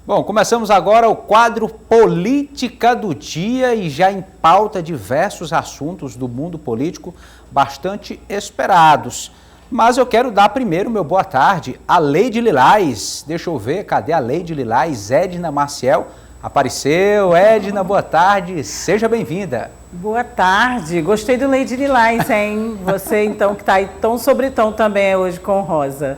Bom, começamos agora o quadro Política do Dia e já em pauta diversos assuntos do mundo político bastante esperados. Mas eu quero dar primeiro meu boa tarde à Leide Lilás. Deixa eu ver, cadê a Leide Lilás? Edna Maciel apareceu. Edna, boa tarde, seja bem-vinda. Boa tarde, gostei do Leide Lilás, hein? Você então que está aí tão sobre tom também hoje com Rosa.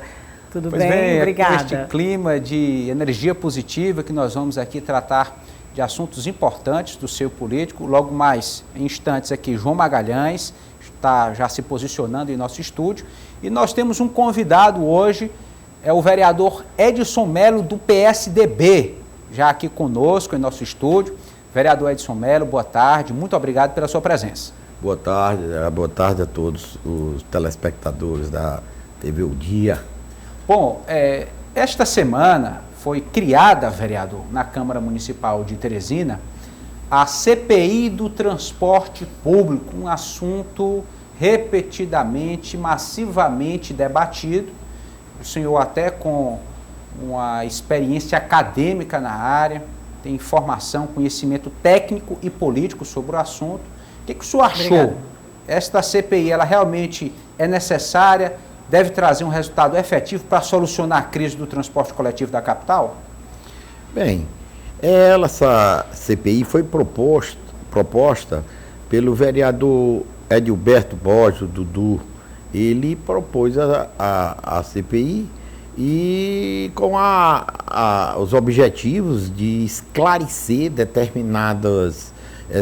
Tudo bem? Obrigada. Neste clima de energia positiva que nós vamos aqui tratar de assuntos importantes do seio político. Logo mais em instantes aqui, João Magalhães está já se posicionando em nosso estúdio. E nós temos um convidado hoje, é o vereador Edson Melo do PSDB, já aqui conosco em nosso estúdio. Vereador Edson Melo, boa tarde, muito obrigado pela sua presença. Boa tarde a todos os telespectadores da TV O Dia. Bom, esta semana foi criada, vereador, na Câmara Municipal de Teresina, a CPI do transporte público, um assunto repetidamente, massivamente debatido. O senhor até com uma experiência acadêmica na área, tem informação, conhecimento técnico e político sobre o assunto. O que o senhor achou? Obrigado. Esta CPI, ela realmente é necessária? Deve trazer um resultado efetivo para solucionar a crise do transporte coletivo da capital? Bem, essa CPI foi proposta pelo vereador Edilberto Borges, Dudu. Ele propôs a CPI e com os objetivos de esclarecer determinadas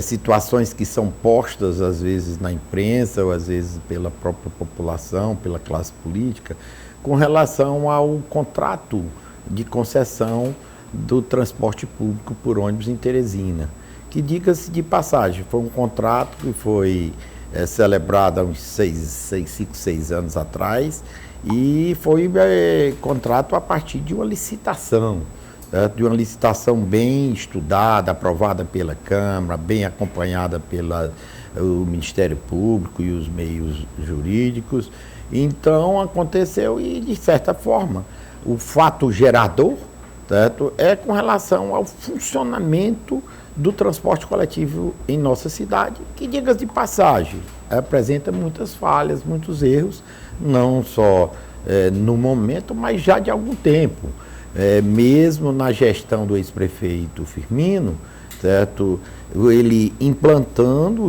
situações que são postas às vezes na imprensa ou às vezes pela própria população, pela classe política, com relação ao contrato de concessão do transporte público por ônibus em Teresina, que, diga-se de passagem, foi um contrato que foi celebrado há uns 5, 6 anos atrás e foi contrato a partir de uma licitação. De uma licitação bem estudada, aprovada pela Câmara, bem acompanhada pelo Ministério Público e os meios jurídicos. Então, aconteceu e, de certa forma, o fato gerador, certo, é com relação ao funcionamento do transporte coletivo em nossa cidade, que, diga-se de passagem, apresenta muitas falhas, muitos erros, não só no momento, mas já de algum tempo. Mesmo na gestão do ex-prefeito Firmino, certo? Ele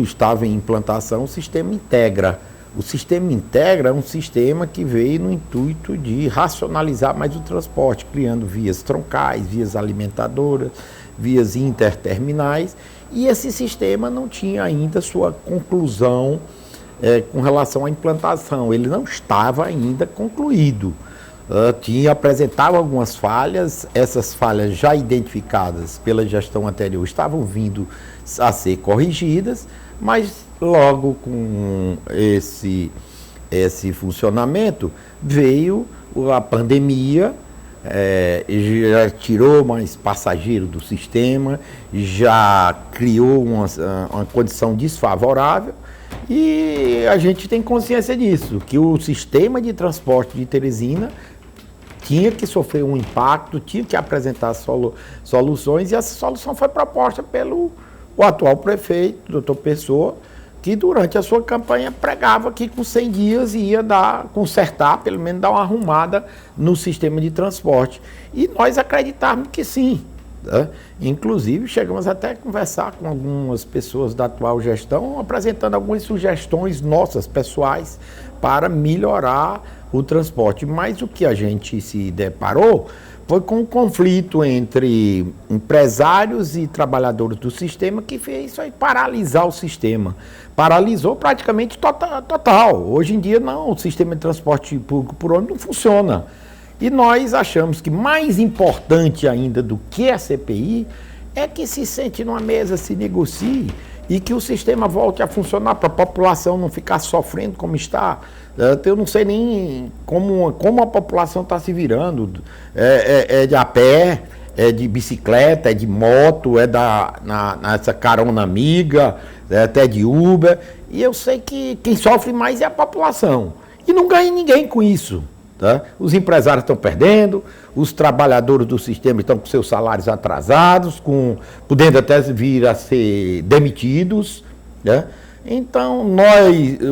estava em implantação o Sistema Integra. O Sistema Integra é um sistema que veio no intuito de racionalizar mais o transporte, criando vias troncais, vias alimentadoras, vias interterminais, e esse sistema não tinha ainda sua conclusão com relação à implantação, ele não estava ainda concluído. Apresentava algumas falhas, essas falhas já identificadas pela gestão anterior estavam vindo a ser corrigidas, mas logo com esse funcionamento veio a pandemia, já tirou mais passageiro do sistema, já criou uma condição desfavorável. E a gente tem consciência disso, que o sistema de transporte de Teresina tinha que sofrer um impacto, tinha que apresentar soluções, e essa solução foi proposta pelo atual prefeito, doutor Pessoa, que durante a sua campanha pregava que com 100 dias ia consertar, pelo menos dar uma arrumada no sistema de transporte. E nós acreditávamos que sim. Inclusive, chegamos até a conversar com algumas pessoas da atual gestão, apresentando algumas sugestões nossas, pessoais, para melhorar o transporte. Mas o que a gente se deparou foi com um conflito entre empresários e trabalhadores do sistema, que fez isso aí paralisar o sistema. Paralisou praticamente total. Hoje em dia, não, o sistema de transporte público por ônibus não funciona. E nós achamos que mais importante ainda do que a CPI é que se sente numa mesa, se negocie e que o sistema volte a funcionar para a população não ficar sofrendo como está. Eu não sei nem como a população está se virando. É de a pé, é de bicicleta, é de moto, nessa carona amiga, até de Uber. E eu sei que quem sofre mais é a população. E não ganha ninguém com isso. Tá? Os empresários estão perdendo, os trabalhadores do sistema estão com seus salários atrasados, podendo até vir a ser demitidos. Né? Então,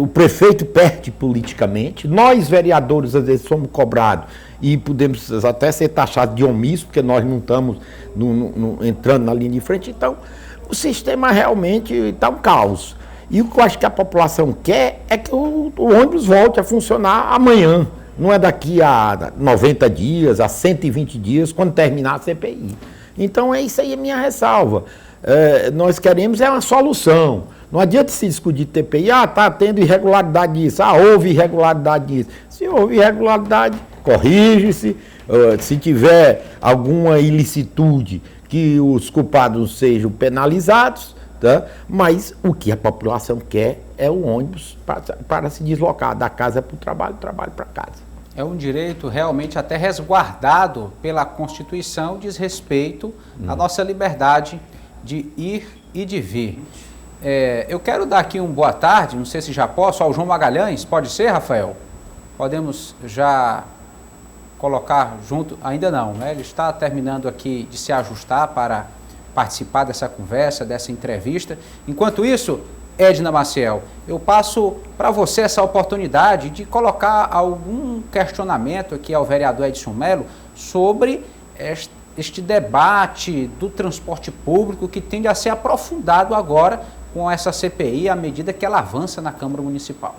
o prefeito perde politicamente, nós vereadores às vezes somos cobrados e podemos até ser taxados de omisso, porque nós não estamos entrando na linha de frente. Então, o sistema realmente está um caos. E o que eu acho que a população quer é que o ônibus volte a funcionar amanhã. Não é daqui a 90 dias, a 120 dias, quando terminar a CPI. Então, é isso aí a minha ressalva. Nós queremos uma solução. Não adianta se discutir TPI, está tendo irregularidade nisso, houve irregularidade nisso. Se houve irregularidade, corrige-se. Se tiver alguma ilicitude, que os culpados sejam penalizados. Tá? Mas o que a população quer é o ônibus para se deslocar da casa para o trabalho, do trabalho para casa. É um direito realmente até resguardado pela Constituição, diz respeito à nossa liberdade de ir e de vir. Eu quero dar aqui boa tarde, não sei se já posso, ao João Magalhães, pode ser, Rafael? Podemos já colocar junto, ainda não, né? Ele está terminando aqui de se ajustar para participar dessa conversa, dessa entrevista. Enquanto isso, Edna Maciel, eu passo para você essa oportunidade de colocar algum questionamento aqui ao vereador Edson Mello sobre este debate do transporte público que tende a ser aprofundado agora com essa CPI à medida que ela avança na Câmara Municipal.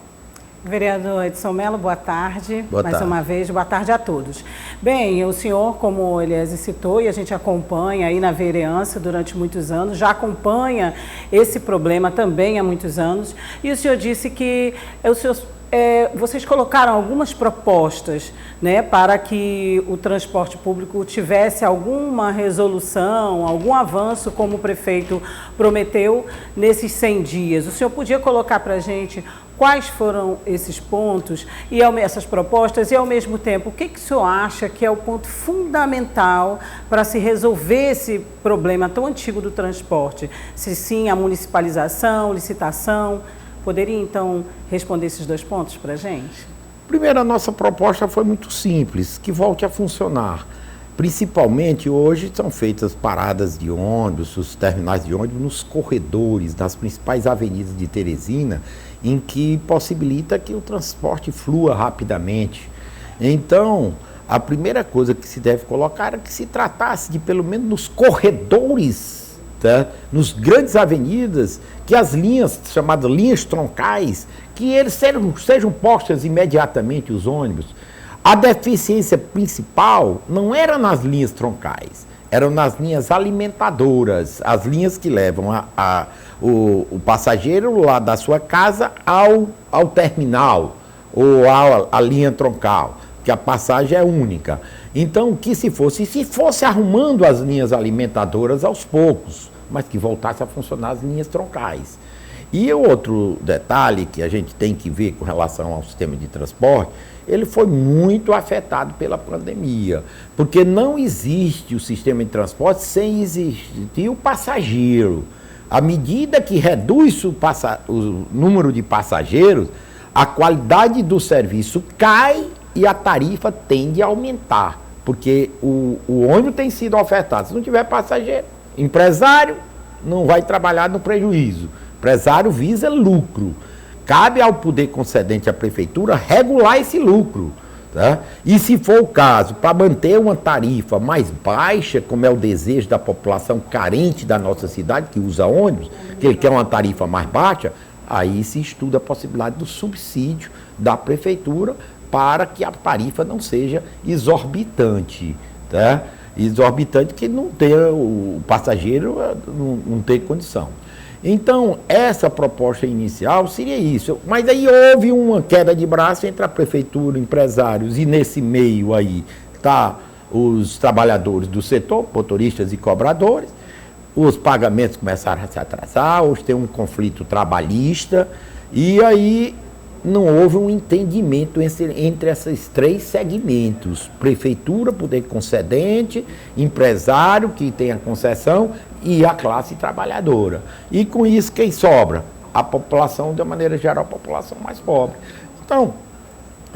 Vereador Edson Mello, boa tarde. Boa tarde. Mais uma vez, boa tarde a todos. Bem, o senhor, como o Eliese citou, e a gente acompanha aí na vereança durante muitos anos, já acompanha esse problema também há muitos anos, e o senhor disse que vocês colocaram algumas propostas, né, para que o transporte público tivesse alguma resolução, algum avanço, como o prefeito prometeu, nesses 100 dias. O senhor podia colocar para a gente quais foram esses pontos e essas propostas e, ao mesmo tempo, o que o senhor acha que é o ponto fundamental para se resolver esse problema tão antigo do transporte? Se sim, a municipalização, licitação. Poderia, então, responder esses dois pontos para a gente? Primeiro, a nossa proposta foi muito simples, que volte a funcionar. Principalmente, hoje, são feitas paradas de ônibus, os terminais de ônibus, nos corredores das principais avenidas de Teresina, em que possibilita que o transporte flua rapidamente. Então, a primeira coisa que se deve colocar é que se tratasse de, pelo menos nos corredores, tá? Nos grandes avenidas, que as linhas, chamadas linhas troncais, que eles sejam postas imediatamente os ônibus. A deficiência principal não era nas linhas troncais, eram nas linhas alimentadoras, as linhas que levam o passageiro lá da sua casa ao terminal, ou à linha troncal, que a passagem é única. Então, se fosse arrumando as linhas alimentadoras aos poucos, mas que voltasse a funcionar as linhas troncais. E o outro detalhe que a gente tem que ver com relação ao sistema de transporte, ele foi muito afetado pela pandemia, porque não existe o sistema de transporte sem existir o passageiro. À medida que reduz o número de passageiros, a qualidade do serviço cai e a tarifa tende a aumentar, porque o ônibus tem sido ofertado. Se não tiver passageiro, empresário não vai trabalhar no prejuízo. Empresário visa lucro. Cabe ao poder concedente à prefeitura regular esse lucro. Tá? E se for o caso, para manter uma tarifa mais baixa, como é o desejo da população carente da nossa cidade, que usa ônibus, que ele quer uma tarifa mais baixa, aí se estuda a possibilidade do subsídio da prefeitura para que a tarifa não seja exorbitante. Tá? Exorbitante que não tenha, o passageiro não tem condição. Então, essa proposta inicial seria isso. Mas aí houve uma queda de braço entre a prefeitura, empresários, e nesse meio aí tá os trabalhadores do setor, motoristas e cobradores. Os pagamentos começaram a se atrasar, hoje tem um conflito trabalhista, e aí não houve um entendimento entre esses três segmentos: prefeitura, poder concedente, empresário que tem a concessão e a classe trabalhadora. E com isso, quem sobra? A população, de uma maneira geral, a população mais pobre. Então,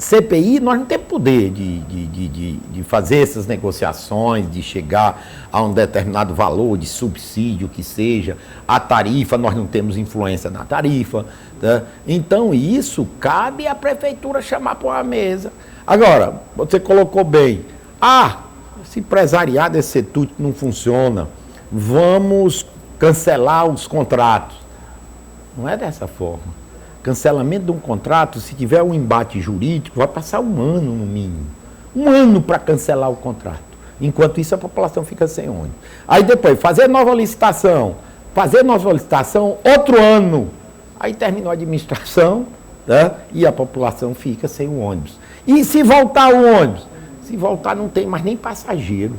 CPI, nós não temos poder de fazer essas negociações, de chegar a um determinado valor de subsídio que seja, a tarifa, nós não temos influência na tarifa. Tá? Então, isso cabe à prefeitura chamar para uma mesa. Agora, você colocou bem, esse empresariado, esse setor não funciona, vamos cancelar os contratos. Não é dessa forma. Cancelamento de um contrato, se tiver um embate jurídico, vai passar um ano no mínimo. Um ano para cancelar o contrato. Enquanto isso, a população fica sem ônibus. Aí depois, fazer nova licitação, outro ano. Aí terminou a administração, né, e a população fica sem o ônibus. E se voltar o ônibus? Se voltar, não tem mais nem passageiro.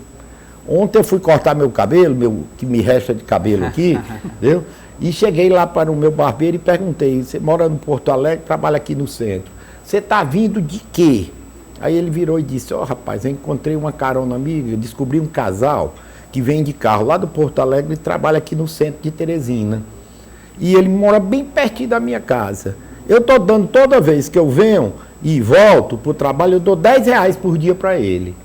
Ontem eu fui cortar meu cabelo, que me resta de cabelo aqui, entendeu? E cheguei lá para o meu barbeiro e perguntei, você mora no Porto Alegre, trabalha aqui no centro. Você está vindo de quê? Aí ele virou e disse, rapaz, eu encontrei uma carona amiga, descobri um casal que vem de carro lá do Porto Alegre e trabalha aqui no centro de Teresina. E ele mora bem pertinho da minha casa. Eu estou dando, toda vez que eu venho e volto para o trabalho, eu dou R$10 por dia para ele.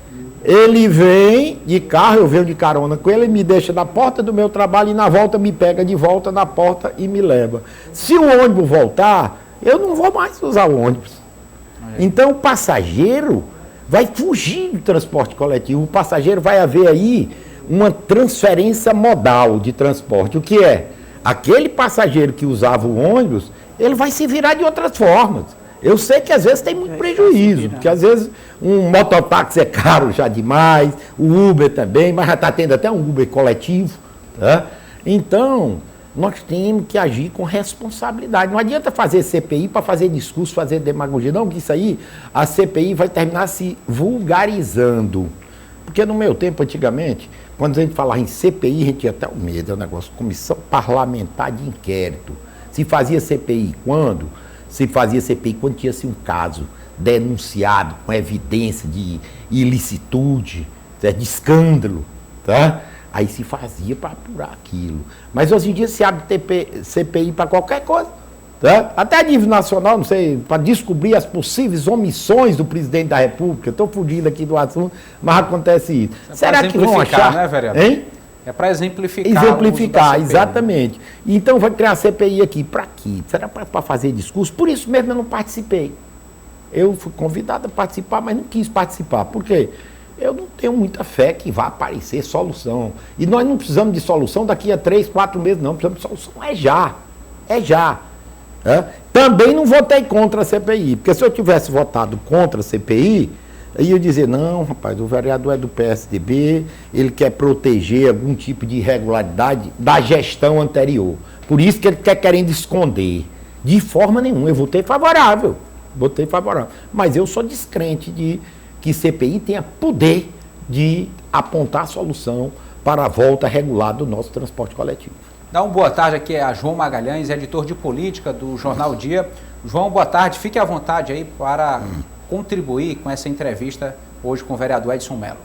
Ele vem de carro, eu venho de carona com ele, me deixa na porta do meu trabalho e na volta me pega de volta na porta e me leva. Se o ônibus voltar, eu não vou mais usar o ônibus. Então o passageiro vai fugir do transporte coletivo, o passageiro vai haver aí uma transferência modal de transporte. O que é? Aquele passageiro que usava o ônibus, ele vai se virar de outras formas. Eu sei que às vezes tem muito prejuízo, porque às vezes um mototáxi é caro já demais, o Uber também, mas já está tendo até um Uber coletivo. Tá? Então, nós temos que agir com responsabilidade. Não adianta fazer CPI para fazer discurso, fazer demagogia. Não, que isso aí, a CPI vai terminar se vulgarizando. Porque no meu tempo, antigamente, quando a gente falava em CPI, a gente tinha até o medo, é um negócio, Comissão Parlamentar de Inquérito. Se fazia CPI quando? Se fazia CPI quando tinha-se um caso denunciado com evidência de ilicitude, de escândalo, tá? Aí se fazia para apurar aquilo. Mas hoje em dia se abre CPI para qualquer coisa, tá? Até a nível nacional, não sei, para descobrir as possíveis omissões do presidente da República. Estou fugindo aqui do assunto, mas acontece isso. Será que vão achar, né, vereador? Hein? É para exemplificar. Exemplificar, exatamente. Então vai criar a CPI aqui. Para quê? Será para fazer discurso? Por isso mesmo eu não participei. Eu fui convidado a participar, mas não quis participar. Por quê? Eu não tenho muita fé que vá aparecer solução. E nós não precisamos de solução daqui a 3, 4 meses, não. Precisamos de solução já. É já. É? Também não votei contra a CPI. Porque se eu tivesse votado contra a CPI, aí eu dizer, não, rapaz, o vereador é do PSDB, ele quer proteger algum tipo de irregularidade da gestão anterior. Por isso que ele está querendo esconder. De forma nenhuma, eu votei favorável. Mas eu sou descrente de que CPI tenha poder de apontar a solução para a volta regular do nosso transporte coletivo. Dá uma boa tarde aqui a João Magalhães, editor de política do Jornal Dia. João, boa tarde. Fique à vontade aí para contribuir com essa entrevista hoje com o vereador Edson Mello.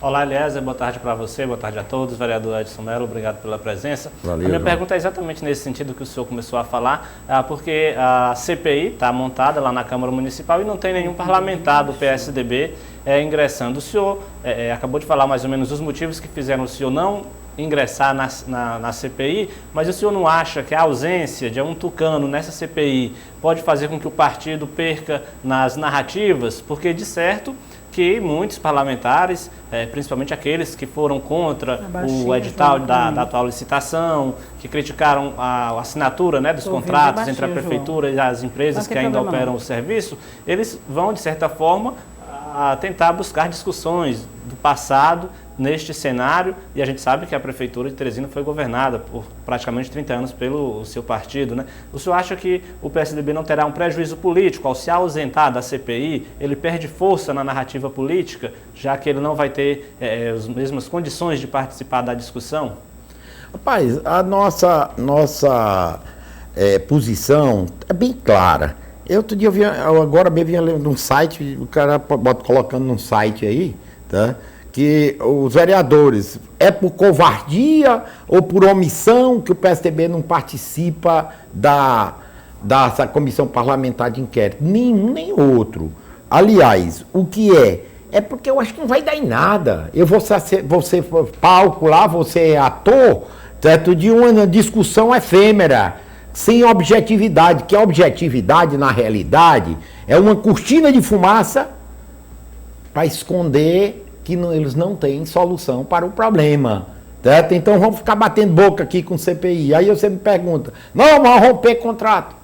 Olá, Eliezer, boa tarde para você, boa tarde a todos. Vereador Edson Mello, obrigado pela presença. Valeu, a minha João. Pergunta é exatamente nesse sentido que o senhor começou a falar, porque a CPI está montada lá na Câmara Municipal e não tem nenhum parlamentar do PSDB ingressando. O senhor acabou de falar mais ou menos os motivos que fizeram o senhor não ingressar na CPI, mas o senhor não acha que a ausência de um tucano nessa CPI pode fazer com que o partido perca nas narrativas? Porque, de certo, que muitos parlamentares, principalmente aqueles que foram contra o edital da atual licitação, que criticaram a assinatura, né, dos contratos entre a prefeitura e as empresas que ainda operam o serviço, eles vão, de certa forma, a tentar buscar discussões do passado neste cenário, e a gente sabe que a Prefeitura de Teresina foi governada por praticamente 30 anos pelo seu partido, né? O senhor acha que o PSDB não terá um prejuízo político ao se ausentar da CPI? Ele perde força na narrativa política, já que ele não vai ter as mesmas condições de participar da discussão? Rapaz, a nossa posição é bem clara. Eu outro dia agora mesmo vinha lendo um site, o cara colocando num site aí, tá? Que os vereadores, é por covardia ou por omissão que o PSDB não participa dessa comissão parlamentar de inquérito? Nenhum nem outro. Aliás, o que é? É porque eu acho que não vai dar em nada. Eu vou ser palco lá, vou ser ator, certo? De uma discussão efêmera, sem objetividade, que a objetividade, na realidade, é uma cortina de fumaça para esconder que eles não têm solução para o problema. Certo? Então vamos ficar batendo boca aqui com o CPI. Aí você me pergunta, não, vamos romper contrato.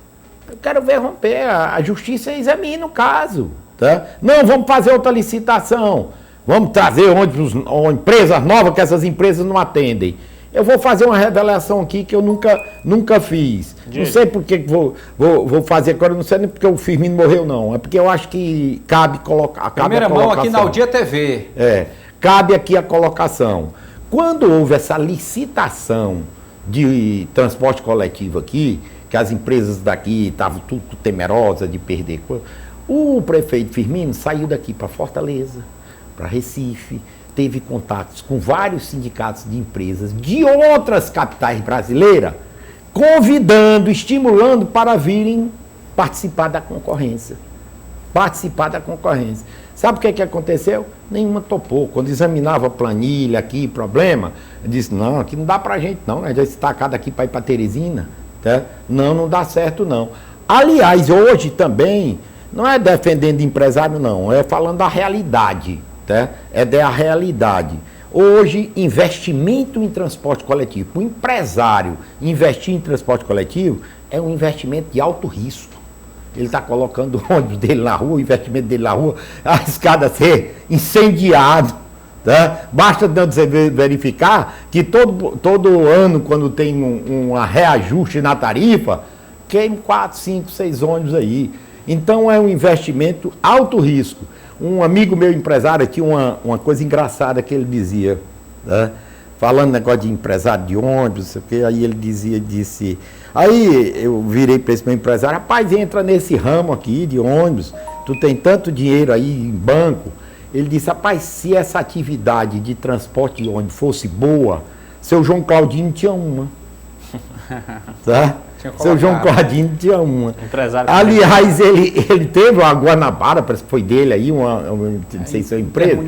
Eu quero ver romper, a justiça examina o caso. Tá? Não, vamos fazer outra licitação. Vamos trazer ônibus, ou empresas novas que essas empresas não atendem. Eu vou fazer uma revelação aqui que eu nunca fiz. Não sei por que vou fazer agora, não sei nem porque o Firmino morreu, não. É porque eu acho que cabe colocar. Primeira mão aqui na Aldia TV. Cabe aqui a colocação. Quando houve essa licitação de transporte coletivo aqui, que as empresas daqui estavam tudo temerosas de perder, o prefeito Firmino saiu daqui para Fortaleza, para Recife, teve contatos com vários sindicatos de empresas de outras capitais brasileiras, convidando, estimulando para virem participar da concorrência. Sabe o que aconteceu? Nenhuma topou. Quando examinava a planilha aqui, problema, disse, não, aqui não dá pra gente não, né? Já está daqui para ir para Teresina. Tá? Não dá certo não. Aliás, hoje também, não é defendendo empresário não, é falando da realidade. Tá? É da realidade. Hoje, investimento em transporte coletivo, para o empresário investir em transporte coletivo, é um investimento de alto risco. Ele está colocando o ônibus dele na rua, o investimento dele na rua, a escada ser incendiado. Tá? Basta você verificar que todo ano, quando tem um reajuste na tarifa, queima 4, 5, 6 ônibus aí. Então é um investimento alto risco. Um amigo meu empresário tinha uma coisa engraçada que ele dizia, né? Falando negócio de empresário de ônibus, não sei o quê, aí ele disse, aí eu virei para esse meu empresário, rapaz, entra nesse ramo aqui de ônibus, tu tem tanto dinheiro aí em banco. Ele disse, rapaz, se essa atividade de transporte de ônibus fosse boa, seu João Claudino tinha uma. Tá? Seu João Claudino tinha uma. Aliás, ele teve uma Guanabara, parece que foi dele aí, não sei se é uma empresa.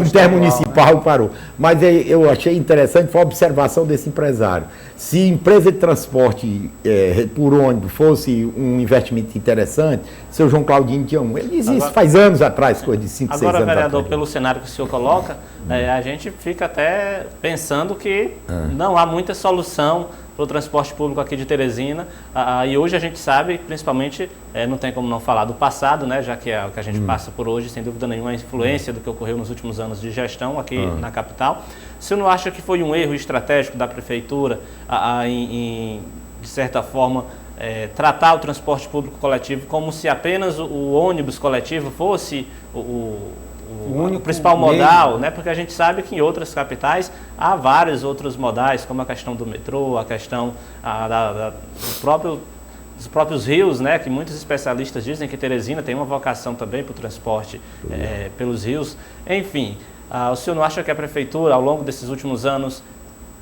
Intermunicipal parou. Mas eu achei interessante, foi a observação desse empresário. Se empresa de transporte por ônibus fosse um investimento interessante, seu João Claudino tinha um. Ele disse isso faz anos atrás, coisa de 5, 6 anos atrás. Agora, vereador, pelo cenário que o senhor coloca, a gente fica até pensando que não há muita solução para o transporte público aqui de Teresina, e hoje a gente sabe, principalmente, não tem como não falar do passado, né, já que é o que a gente passa por hoje, sem dúvida nenhuma, a influência do que ocorreu nos últimos anos de gestão aqui na capital. O senhor não acha que foi um erro estratégico da prefeitura, de certa forma, tratar o transporte público coletivo como se apenas o ônibus coletivo fosse o principal modal, né? Porque a gente sabe que em outras capitais há vários outros modais, como a questão do metrô, a questão dos próprios rios, né? Que muitos especialistas dizem que Teresina tem uma vocação também para o transporte pelos rios. Enfim, o senhor não acha que a prefeitura, ao longo desses últimos anos,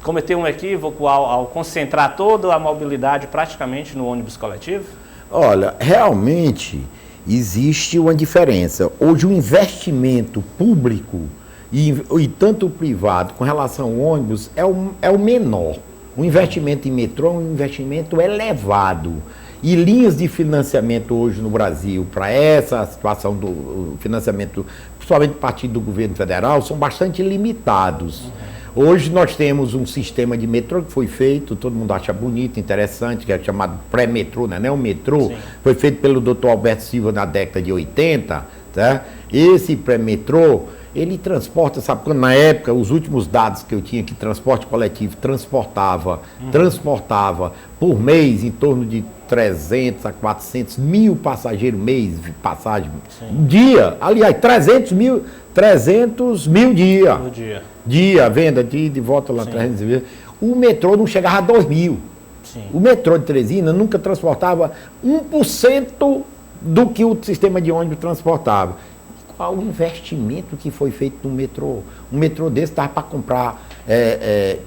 cometeu um equívoco ao concentrar toda a mobilidade praticamente no ônibus coletivo? Olha, realmente existe uma diferença. Hoje o investimento público e tanto o privado com relação ao ônibus é o menor. O investimento em metrô é um investimento elevado. E linhas de financiamento hoje no Brasil, para essa situação do financiamento, principalmente a partir do governo federal, são bastante limitados. Hoje nós temos um sistema de metrô que foi feito, todo mundo acha bonito, interessante, que é chamado pré-metrô, né? Não é o metrô, sim. Foi feito pelo Dr. Alberto Silva na década de 80, tá? Esse pré-metrô, ele transporta, sabe quando na época, os últimos dados que eu tinha, que transporte coletivo transportava por mês em torno de 300 a 400 mil passageiros mês, passagem, dia, aliás, 300 mil dia, venda de volta lá, 300 mil. O metrô não chegava a 2 mil. Sim. O metrô de Teresina nunca transportava 1% do que o sistema de ônibus transportava. Qual o investimento que foi feito no metrô? Um metrô desse estava para comprar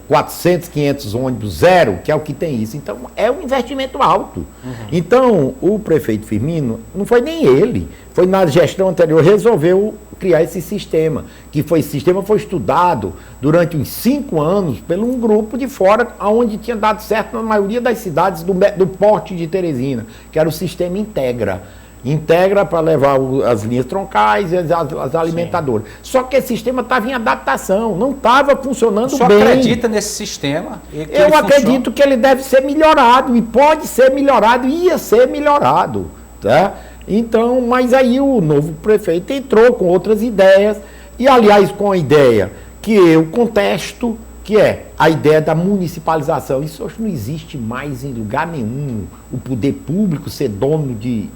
400, 500 ônibus, zero, que é o que tem isso. Então, é um investimento alto. Então, o prefeito Firmino, não foi nem ele, foi na gestão anterior, resolveu criar esse sistema, esse sistema foi estudado durante uns 5 anos por um grupo de fora, onde tinha dado certo na maioria das cidades do porte de Teresina, que era o sistema Integra para levar as linhas troncais e as alimentadoras. Sim. Só que esse sistema estava em adaptação, não estava funcionando bem. Você acredita nesse sistema? Eu acredito que ele deve ser melhorado, e pode ser melhorado, ia ser melhorado. Tá? Então, mas aí o novo prefeito entrou com outras ideias, e aliás com a ideia que eu contesto, que é a ideia da municipalização. Isso hoje não existe mais em lugar nenhum. O poder público ser dono de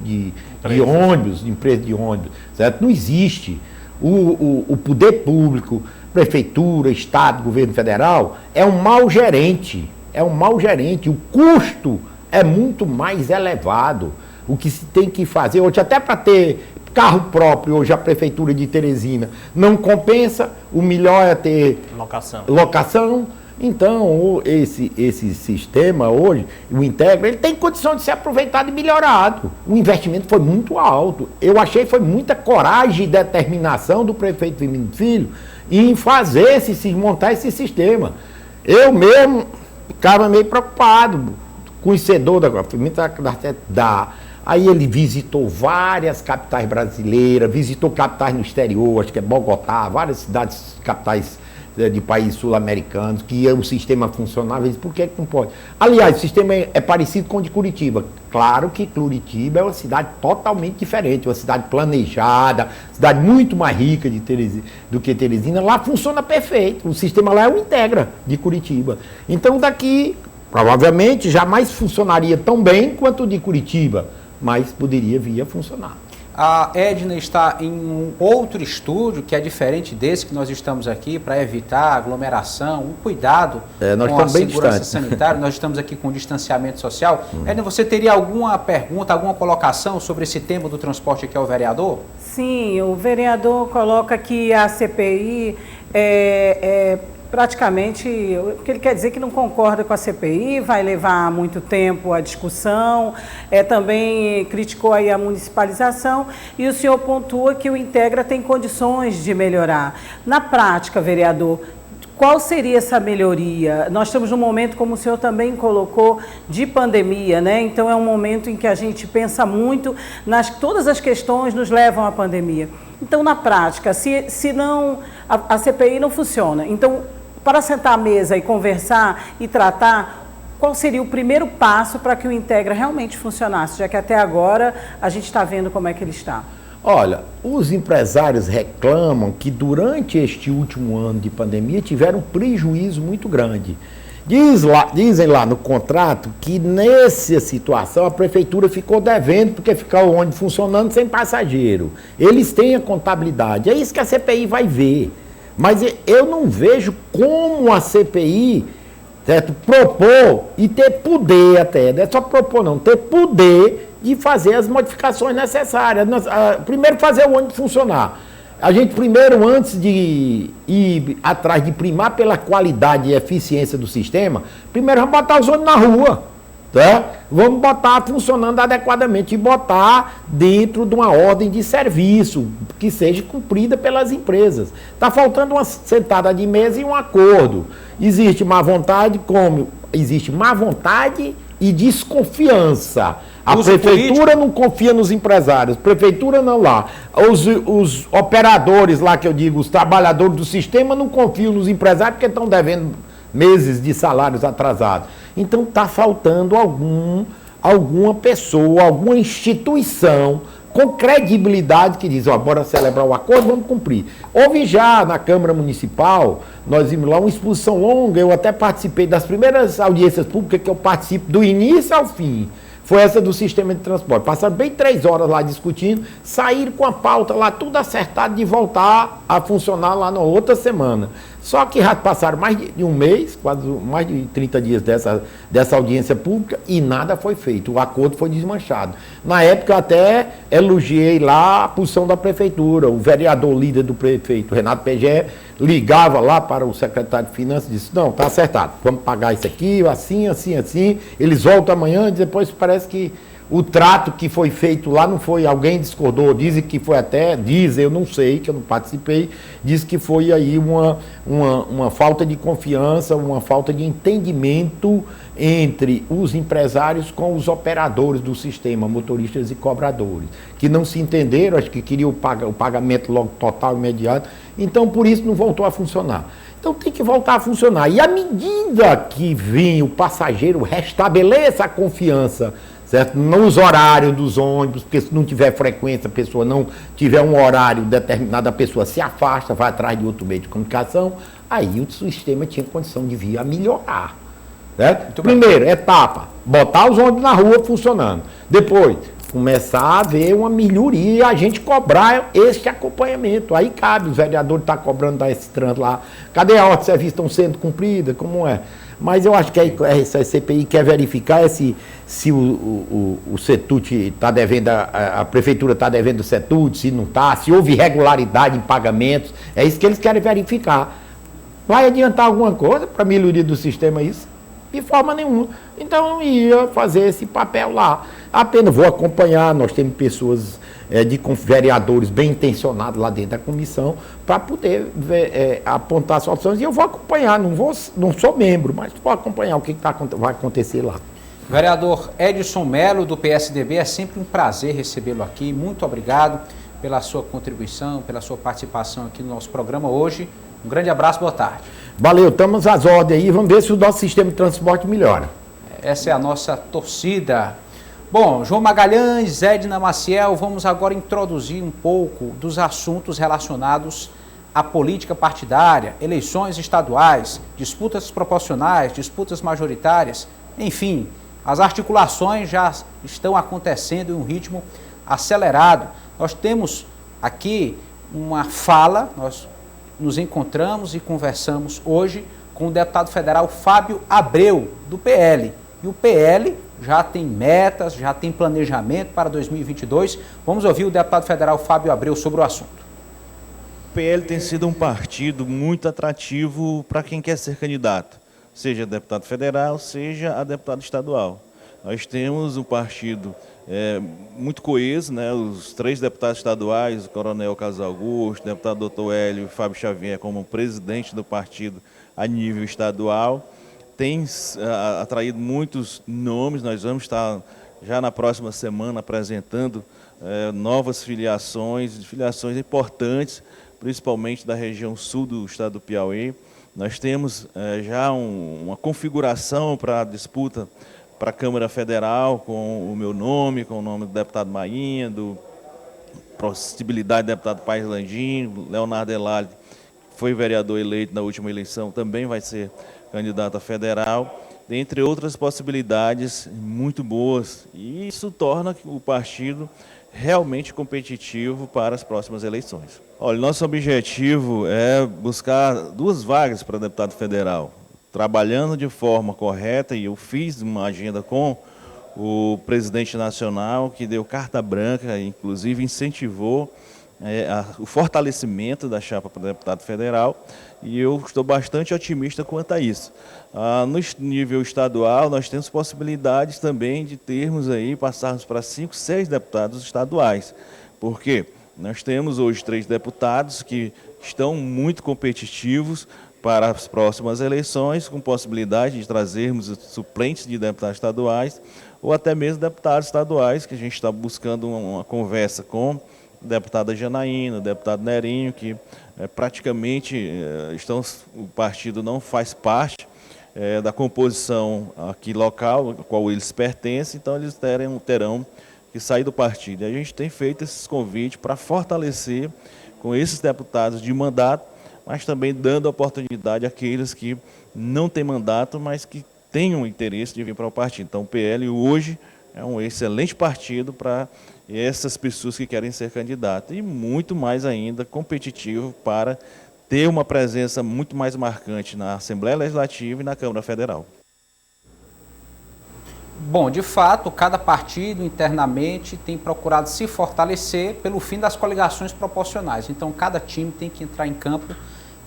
ônibus, de empresa de ônibus, certo? Não existe. O poder público, prefeitura, estado, governo federal, é um mau gerente. O custo é muito mais elevado. O que se tem que fazer hoje, até para ter carro próprio, hoje a prefeitura de Teresina não compensa, o melhor é ter locação. Então, esse sistema hoje, o Integra, ele tem condição de ser aproveitado e melhorado. O investimento foi muito alto. Eu achei que foi muita coragem e determinação do prefeito Firmino Filho em montar esse sistema. Eu mesmo ficava meio preocupado, conhecedor da Firmino. Aí ele visitou várias capitais brasileiras, visitou capitais no exterior, acho que é Bogotá, várias cidades, capitais de países sul-americanos, que o sistema funcionava. Ele disse, por que não pode? Aliás, o sistema é parecido com o de Curitiba. Claro que Curitiba é uma cidade totalmente diferente, uma cidade planejada, cidade muito mais rica do que Teresina. Lá funciona perfeito, o sistema lá é o Integra de Curitiba. Então daqui, provavelmente, jamais funcionaria tão bem quanto o de Curitiba, mas poderia vir a funcionar. A Edna está em um outro estúdio que é diferente desse que nós estamos aqui, para evitar aglomeração, um cuidado com a segurança sanitária. Nós estamos aqui com distanciamento social. Edna, você teria alguma pergunta, alguma colocação sobre esse tema do transporte aqui ao vereador? Sim, o vereador coloca que a CPI praticamente, o que ele quer dizer que não concorda com a CPI, vai levar muito tempo a discussão, também criticou aí a municipalização, e o senhor pontua que o Integra tem condições de melhorar. Na prática, vereador, qual seria essa melhoria? Nós estamos num momento, como o senhor também colocou, de pandemia, né? Então é um momento em que a gente pensa muito todas as questões nos levam à pandemia. Então, na prática, se não, a CPI não funciona, então, para sentar à mesa e conversar e tratar, qual seria o primeiro passo para que o Integra realmente funcionasse, já que até agora a gente está vendo como é que ele está? Olha, os empresários reclamam que durante este último ano de pandemia tiveram um prejuízo muito grande. Dizem lá no contrato que nessa situação a prefeitura ficou devendo porque ficou o ônibus funcionando sem passageiro. Eles têm a contabilidade, é isso que a CPI vai ver. Mas eu não vejo como a CPI, certo, propor e ter poder até, não é só propor não, ter poder de fazer as modificações necessárias. Primeiro fazer o ônibus funcionar. A gente primeiro, antes de ir atrás de primar pela qualidade e eficiência do sistema, primeiro vamos botar os ônibus na rua, tá? Vamos botar funcionando adequadamente e botar dentro de uma ordem de serviço que seja cumprida pelas empresas. Está faltando uma sentada de mesa e um acordo. Existe má vontade, existe má vontade e desconfiança. A prefeitura não confia nos empresários, a prefeitura não lá. Os operadores lá, que eu digo, os trabalhadores do sistema não confiam nos empresários porque estão devendo meses de salários atrasados. Então está faltando alguma pessoa, alguma instituição com credibilidade que diz, bora celebrar o acordo, vamos cumprir. Houve já na Câmara Municipal, nós vimos lá uma exposição longa, eu até participei das primeiras audiências públicas que eu participo do início ao fim. Foi essa do sistema de transporte. Passaram bem 3 horas lá discutindo, saíram com a pauta lá tudo acertado de voltar a funcionar lá na outra semana. Só que já passaram mais de um mês, quase mais de 30 dias dessa audiência pública e nada foi feito. O acordo foi desmanchado. Na época eu até elogiei lá a posição da prefeitura. O vereador líder do prefeito, Renato Pegé, ligava lá para o secretário de Finanças e disse, não, está acertado, vamos pagar isso aqui, assim, assim, assim. Eles voltam amanhã e depois parece que o trato que foi feito lá não foi, alguém discordou, dizem que foi até, eu não sei, que eu não participei, diz que foi aí uma falta de confiança, uma falta de entendimento entre os empresários com os operadores do sistema, motoristas e cobradores, que não se entenderam, acho que queriam o pagamento logo total, imediato, então por isso não voltou a funcionar. Então tem que voltar a funcionar. E à medida que vem o passageiro restabeleça a confiança, certo? Nos horários dos ônibus, porque se não tiver frequência, a pessoa não tiver um horário determinado, a pessoa se afasta, vai atrás de outro meio de comunicação, aí o sistema tinha condição de vir a melhorar. Certo? Primeiro, etapa, botar os ônibus na rua funcionando. Depois, começar a haver uma melhoria e a gente cobrar esse acompanhamento. Aí cabe, os vereadores estão cobrando da esse trânsito lá. Cadê a ordem de serviço estão sendo cumprida? Como é? Mas eu acho que essa CPI quer verificar se o CETUT está devendo, a prefeitura está devendo o CETUT, se não está, se houve irregularidade em pagamentos. É isso que eles querem verificar. Vai adiantar alguma coisa para a melhoria do sistema isso? De forma nenhuma. Então eu ia fazer esse papel lá. Apenas vou acompanhar, nós temos pessoas vereadores bem intencionados lá dentro da comissão para poder apontar soluções e eu vou acompanhar, não sou membro, mas vou acompanhar o que vai acontecer lá. Vereador Edson Melo, do PSDB, é sempre um prazer recebê-lo aqui. Muito obrigado pela sua contribuição, pela sua participação aqui no nosso programa hoje. Um grande abraço, boa tarde. Valeu, estamos às ordens aí, vamos ver se o nosso sistema de transporte melhora. Essa é a nossa torcida. Bom, João Magalhães, Edna Maciel, vamos agora introduzir um pouco dos assuntos relacionados à política partidária, eleições estaduais, disputas proporcionais, disputas majoritárias, enfim, as articulações já estão acontecendo em um ritmo acelerado. Nós temos aqui uma fala, nós nos encontramos e conversamos hoje com o deputado federal Fábio Abreu, do PL. E o PL já tem metas, já tem planejamento para 2022. Vamos ouvir o deputado federal Fábio Abreu sobre o assunto. O PL tem sido um partido muito atrativo para quem quer ser candidato, seja deputado federal, seja a deputado estadual. Nós temos um partido muito coeso, né? Os 3 deputados estaduais, o coronel Carlos Augusto, o deputado doutor Hélio e Fábio Xavier como presidente do partido a nível estadual, tem atraído muitos nomes. Nós vamos estar já na próxima semana apresentando novas filiações importantes, principalmente da região sul do estado do Piauí. Nós temos já uma configuração para a disputa para a Câmara Federal, com o meu nome, com o nome do deputado Mainha, do possibilidade do deputado Paes Landim, Leonardo Elali, que foi vereador eleito na última eleição, também vai ser candidato a federal, dentre outras possibilidades muito boas. E isso torna o partido realmente competitivo para as próximas eleições. Olha, nosso objetivo é buscar 2 vagas para deputado federal, trabalhando de forma correta, e eu fiz uma agenda com o presidente nacional, que deu carta branca, inclusive incentivou o fortalecimento da chapa para deputado federal, e eu estou bastante otimista quanto a isso. No nível estadual, nós temos possibilidades também de passarmos para 5, 6 deputados estaduais, porque nós temos hoje 3 deputados que estão muito competitivos para as próximas eleições, com possibilidade de trazermos suplentes de deputados estaduais, ou até mesmo deputados estaduais, que a gente está buscando uma conversa com a deputada Janaína, o deputado Nerinho, que praticamente o partido não faz parte da composição aqui local, a qual eles pertencem, então eles terão que sair do partido. E a gente tem feito esses convites para fortalecer com esses deputados de mandato, mas também dando oportunidade àqueles que não têm mandato, mas que tenham interesse de vir para o partido. Então o PL hoje é um excelente partido para essas pessoas que querem ser candidatas, e muito mais ainda competitivo para ter uma presença muito mais marcante na Assembleia Legislativa e na Câmara Federal. Bom, de fato, cada partido internamente tem procurado se fortalecer pelo fim das coligações proporcionais. Então, cada time tem que entrar em campo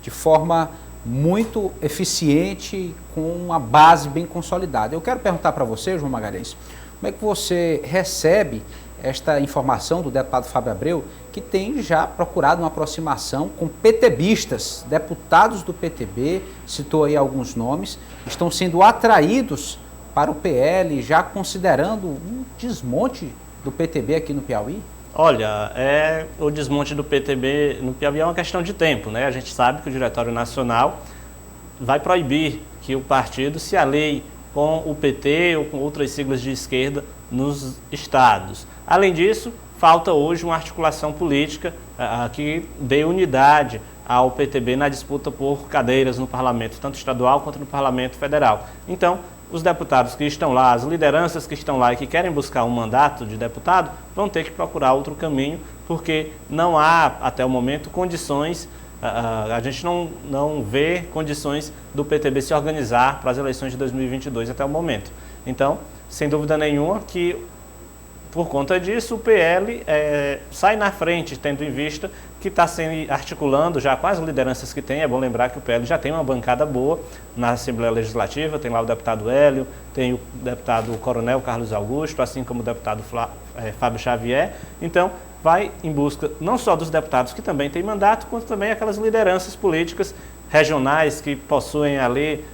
de forma muito eficiente, com uma base bem consolidada. Eu quero perguntar para você, João Magalhães, como é que você recebe esta informação do deputado Fábio Abreu, que tem já procurado uma aproximação com PTBistas, deputados do PTB, citou aí alguns nomes, estão sendo atraídos para o PL, já considerando um desmonte do PTB aqui no Piauí? Olha, o desmonte do PTB no Piauí é uma questão de tempo, né? A gente sabe que o Diretório Nacional vai proibir que o partido se alie com o PT ou com outras siglas de esquerda nos estados. Além disso, falta hoje uma articulação política que dê unidade ao PTB na disputa por cadeiras no parlamento, tanto estadual quanto no parlamento federal. Então, os deputados que estão lá, as lideranças que estão lá e que querem buscar um mandato de deputado, vão ter que procurar outro caminho, porque não há, até o momento, condições, a gente não vê condições do PTB se organizar para as eleições de 2022 até o momento. Então, sem dúvida nenhuma que, por conta disso, o PL sai na frente, tendo em vista que está se articulando já com as lideranças que tem. É bom lembrar que o PL já tem uma bancada boa na Assembleia Legislativa, tem lá o deputado Hélio, tem o deputado Coronel Carlos Augusto, assim como o deputado Fábio Xavier. Então, vai em busca não só dos deputados que também têm mandato, quanto também aquelas lideranças políticas regionais que possuem ali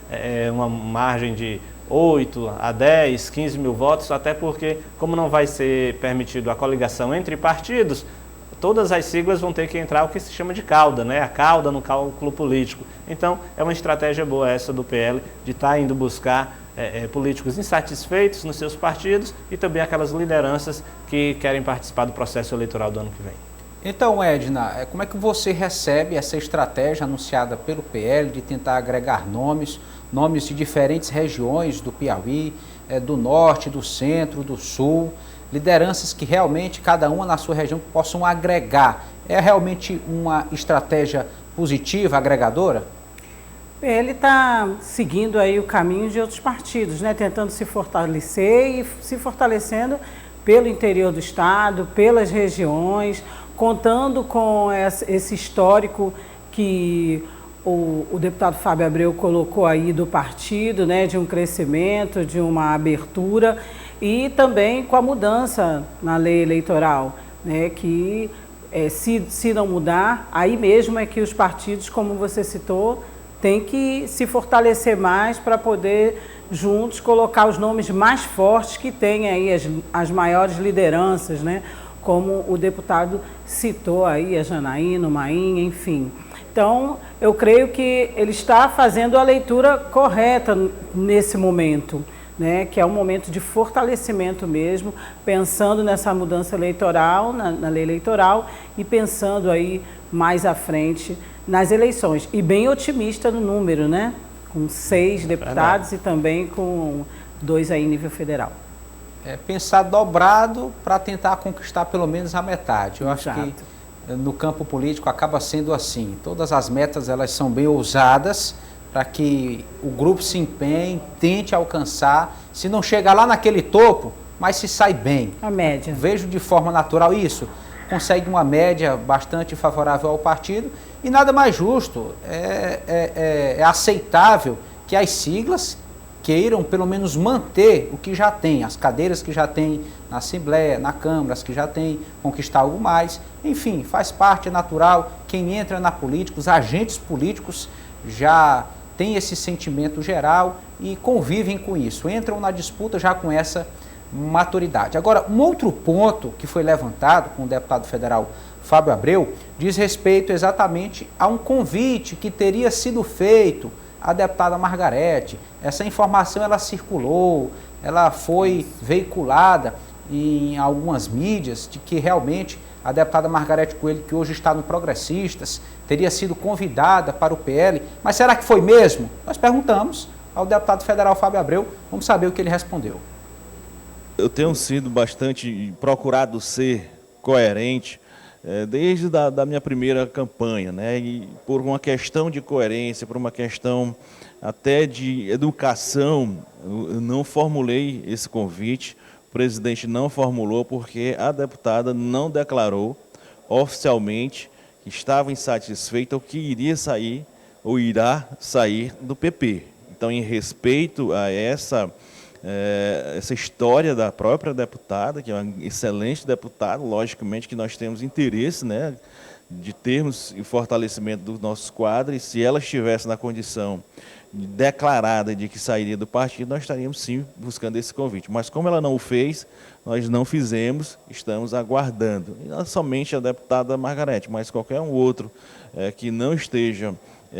uma margem de 8 a 10, 15 mil votos, até porque, como não vai ser permitido a coligação entre partidos, todas as siglas vão ter que entrar o que se chama de cauda, né? A cauda no cálculo político. Então, é uma estratégia boa essa do PL, de estar indo buscar políticos insatisfeitos nos seus partidos e também aquelas lideranças que querem participar do processo eleitoral do ano que vem. Então, Edna, como é que você recebe essa estratégia anunciada pelo PL de tentar agregar nomes de diferentes regiões do Piauí, do norte, do centro, do sul, lideranças que realmente, cada uma na sua região, possam agregar? É realmente uma estratégia positiva, agregadora? Ele está seguindo aí o caminho de outros partidos, né? Tentando se fortalecer e se fortalecendo pelo interior do estado, pelas regiões, contando com esse histórico que o deputado Fábio Abreu colocou aí do partido, né, de um crescimento, de uma abertura, e também com a mudança na lei eleitoral, né, que se não mudar, aí mesmo é que os partidos, como você citou, têm que se fortalecer mais para poder juntos colocar os nomes mais fortes que têm aí as maiores lideranças, né, como o deputado citou aí, a Janaína, o Maim, enfim. Então, eu creio que ele está fazendo a leitura correta nesse momento, né, que é um momento de fortalecimento mesmo, pensando nessa mudança eleitoral, na lei eleitoral, e pensando aí mais à frente nas eleições. E bem otimista no número, né? Com 6 deputados e também com 2 aí em nível federal. Pensar dobrado para tentar conquistar pelo menos a metade. Eu Exato. acho que no campo político acaba sendo assim. Todas as metas, elas são bem ousadas para que o grupo se empenhe, tente alcançar. Se não chegar lá naquele topo, mas se sai bem. A média. Vejo de forma natural isso. Consegue uma média bastante favorável ao partido e nada mais justo. É aceitável que as siglas queiram pelo menos manter o que já tem, as cadeiras que já tem na Assembleia, na Câmara, as que já tem, conquistar algo mais. Enfim, faz parte, é natural. Quem entra na política, os agentes políticos já têm esse sentimento geral e convivem com isso, entram na disputa já com essa maturidade. Agora, um outro ponto que foi levantado com o deputado federal Fábio Abreu diz respeito exatamente a um convite que teria sido feito à deputada Margarete. Essa informação ela circulou, ela foi veiculada em algumas mídias de que realmente a deputada Margarete Coelho, que hoje está no Progressistas, teria sido convidada para o PL. Mas será que foi mesmo? Nós perguntamos ao deputado federal Fábio Abreu, vamos saber o que ele respondeu. Eu tenho sido bastante procurado ser coerente desde da minha primeira campanha, né? E por uma questão de coerência, por uma questão até de educação, eu não formulei esse convite, o presidente não formulou porque a deputada não declarou oficialmente que estava insatisfeita ou que iria sair ou irá sair do PP. Então, em respeito a essa história da própria deputada, que é uma excelente deputada, logicamente que nós temos interesse, né, de termos o fortalecimento dos nossos quadros, e se ela estivesse na condição declarada de que sairia do partido, nós estaríamos sim buscando esse convite. Mas como ela não o fez, nós não fizemos, estamos aguardando. E não somente a deputada Margarete, mas qualquer um outro que não esteja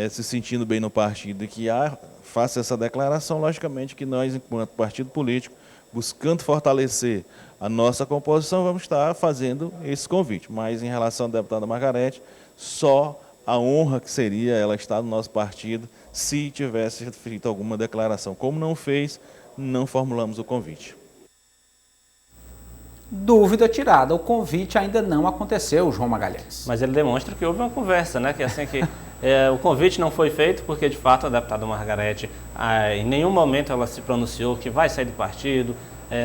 se sentindo bem no partido e que faça essa declaração, logicamente que nós, enquanto partido político, buscando fortalecer a nossa composição, vamos estar fazendo esse convite. Mas em relação à deputada Margarete, só a honra que seria ela estar no nosso partido se tivesse feito alguma declaração. Como não fez, não formulamos o convite. Dúvida tirada, o convite ainda não aconteceu, João Magalhães. Mas ele demonstra que houve uma conversa, né? Que assim que o convite não foi feito porque, de fato, a deputada Margarete, em nenhum momento ela se pronunciou que vai sair do partido,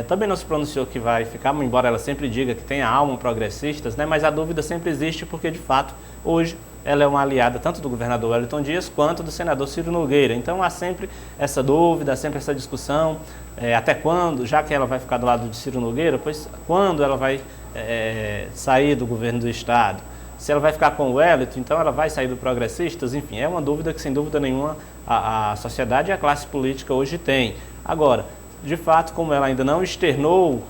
também não se pronunciou que vai ficar, embora ela sempre diga que tem a alma progressistas, né? Mas a dúvida sempre existe porque, de fato, hoje ela é uma aliada tanto do governador Wellington Dias quanto do senador Ciro Nogueira. Então há sempre essa dúvida, sempre essa discussão, até quando, já que ela vai ficar do lado de Ciro Nogueira, pois quando ela vai sair do governo do estado? Se ela vai ficar com o Wellington, então ela vai sair do Progressistas? Enfim, é uma dúvida que sem dúvida nenhuma a sociedade e a classe política hoje tem. Agora, de fato, como ela ainda não externou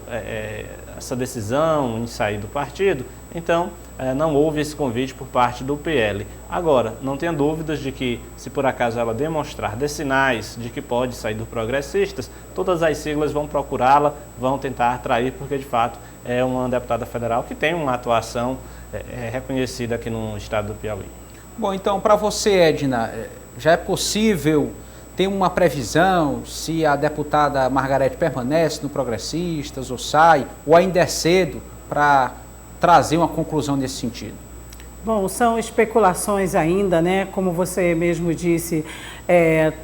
essa decisão em sair do partido, então não houve esse convite por parte do PL. Agora, não tenha dúvidas de que, se por acaso ela demonstrar sinais de que pode sair do Progressistas, todas as siglas vão procurá-la, vão tentar atrair, porque de fato é uma deputada federal que tem uma atuação reconhecida aqui no estado do Piauí. Bom, então para você, Edna, já é possível ter uma previsão se a deputada Margarete permanece no Progressistas ou sai, ou ainda é cedo para trazer uma conclusão nesse sentido? Bom, são especulações ainda, né? Como você mesmo disse,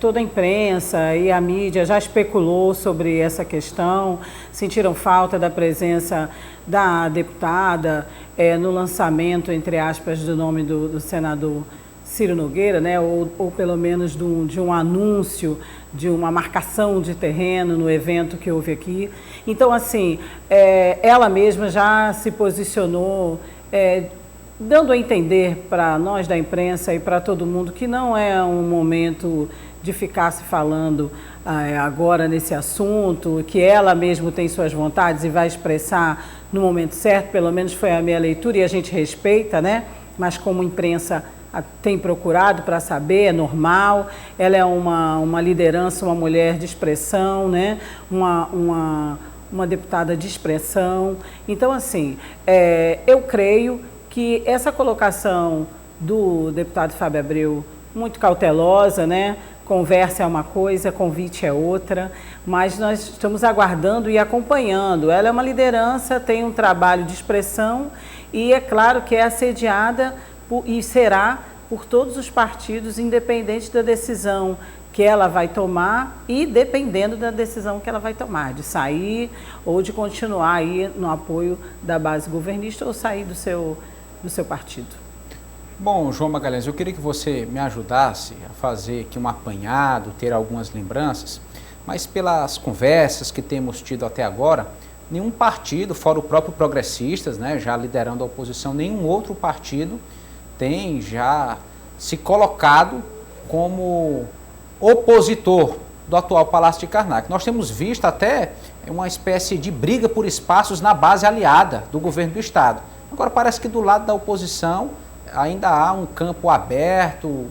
toda a imprensa e a mídia já especulou sobre essa questão, sentiram falta da presença da deputada no lançamento, entre aspas, do nome do senador Ciro Nogueira, né? Ou pelo menos de um anúncio, de uma marcação de terreno no evento que houve aqui. Então, assim, ela mesma já se posicionou, dando a entender para nós da imprensa e para todo mundo que não é um momento de ficar se falando agora nesse assunto, que ela mesma tem suas vontades e vai expressar no momento certo, pelo menos foi a minha leitura e a gente respeita, né? Mas como imprensa tem procurado para saber, é normal, ela é uma liderança, uma mulher de expressão, né? Uma deputada de expressão. Então, assim, eu creio que essa colocação do deputado Fábio Abreu, muito cautelosa, né? Conversa é uma coisa, convite é outra, mas nós estamos aguardando e acompanhando. Ela é uma liderança, tem um trabalho de expressão e é claro que é assediada e será por todos os partidos, independente da decisão que ela vai tomar e dependendo da decisão que ela vai tomar, de sair ou de continuar aí no apoio da base governista ou sair do seu partido. Bom, João Magalhães, eu queria que você me ajudasse a fazer aqui um apanhado, ter algumas lembranças, mas pelas conversas que temos tido até agora, nenhum partido, fora o próprio Progressistas, né, já liderando a oposição, nenhum outro partido tem já se colocado como opositor do atual Palácio de Karnak. Nós temos visto até uma espécie de briga por espaços na base aliada do governo do estado. Agora parece que do lado da oposição ainda há um campo aberto,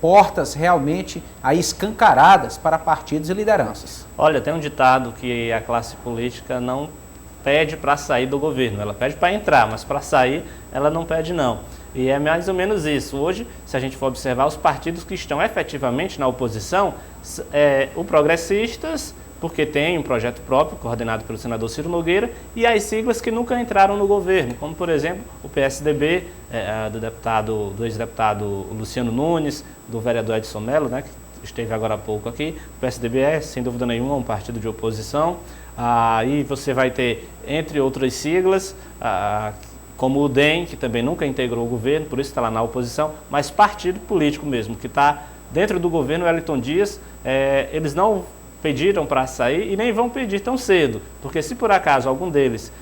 portas realmente aí escancaradas para partidos e lideranças. Olha, tem um ditado que a classe política não pede para sair do governo, ela pede para entrar, mas para sair ela não pede não. E é mais ou menos isso. Hoje, se a gente for observar os partidos que estão efetivamente na oposição, o Progressistas porque tem um projeto próprio, coordenado pelo senador Ciro Nogueira, e as siglas que nunca entraram no governo, como, por exemplo, o PSDB, do ex-deputado Luciano Nunes, do vereador Edson Mello, né, que esteve agora há pouco aqui. O PSDB é, sem dúvida nenhuma, um partido de oposição. Aí você vai ter, entre outras siglas, como o DEM, que também nunca integrou o governo, por isso está lá na oposição, mas partido político mesmo, que está dentro do governo, Wellington Dias. Eles não pediram para sair e nem vão pedir tão cedo, porque se por acaso algum deles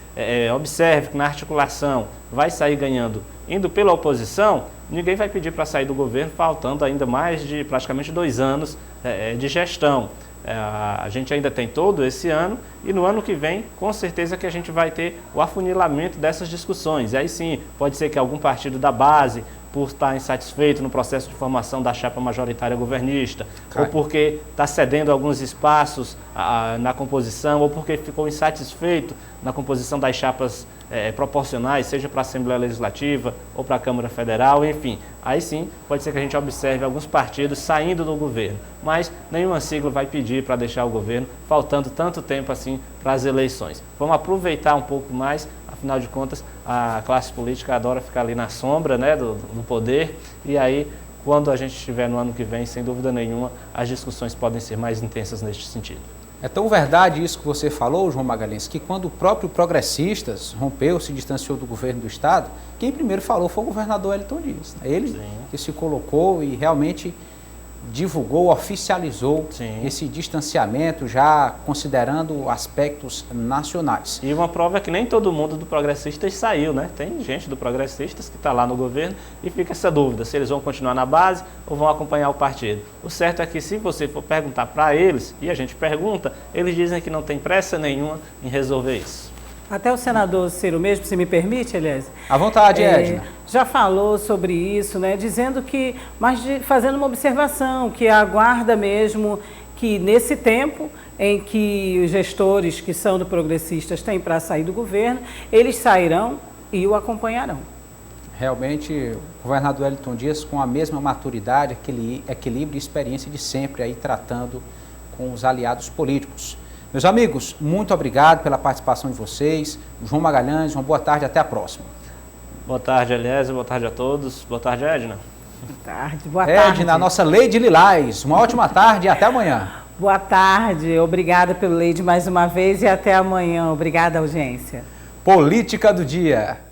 observe que na articulação vai sair ganhando indo pela oposição, ninguém vai pedir para sair do governo, faltando ainda mais de praticamente 2 anos de gestão. A gente ainda tem todo esse ano e no ano que vem, com certeza que a gente vai ter o afunilamento dessas discussões. E aí sim, pode ser que algum partido da base, por estar insatisfeito no processo de formação da chapa majoritária governista, ou porque está cedendo alguns espaços na composição, ou porque ficou insatisfeito na composição das chapas proporcionais, seja para a Assembleia Legislativa ou para a Câmara Federal, enfim. Aí sim, pode ser que a gente observe alguns partidos saindo do governo, mas nenhuma sigla vai pedir para deixar o governo, faltando tanto tempo assim para as eleições. Vamos aproveitar um pouco mais, afinal de contas, a classe política adora ficar ali na sombra, né, do poder, e aí, quando a gente estiver no ano que vem, sem dúvida nenhuma, as discussões podem ser mais intensas neste sentido. É tão verdade isso que você falou, João Magalhães, que quando o próprio Progressistas rompeu, se distanciou do governo do Estado, quem primeiro falou foi o governador Wellington Dias. Ele que se colocou e realmente divulgou, oficializou esse distanciamento, já considerando aspectos nacionais. E uma prova é que nem todo mundo do Progressistas saiu, né? Tem gente do Progressistas que está lá no governo e fica essa dúvida, se eles vão continuar na base ou vão acompanhar o partido. O certo é que se você for perguntar para eles, e a gente pergunta, eles dizem que não tem pressa nenhuma em resolver isso. Até o senador Ciro mesmo, se me permite, Elias? À vontade, Edna. Já falou sobre isso, né? Dizendo que, fazendo uma observação, que aguarda mesmo que nesse tempo em que os gestores que são do Progressistas têm para sair do governo, eles sairão e o acompanharão. Realmente, o governador Wellington Dias, com a mesma maturidade, equilíbrio e experiência de sempre, aí tratando com os aliados políticos. Meus amigos, muito obrigado pela participação de vocês. João Magalhães, uma boa tarde, até a próxima. Boa tarde, Eliezer, boa tarde a todos. Boa tarde, Edna. Boa tarde, boa tarde. Edna, nossa Lady Lilás, uma ótima tarde e até amanhã. Boa tarde, obrigada pelo Lady mais uma vez e até amanhã. Obrigada, audiência. Política do Dia.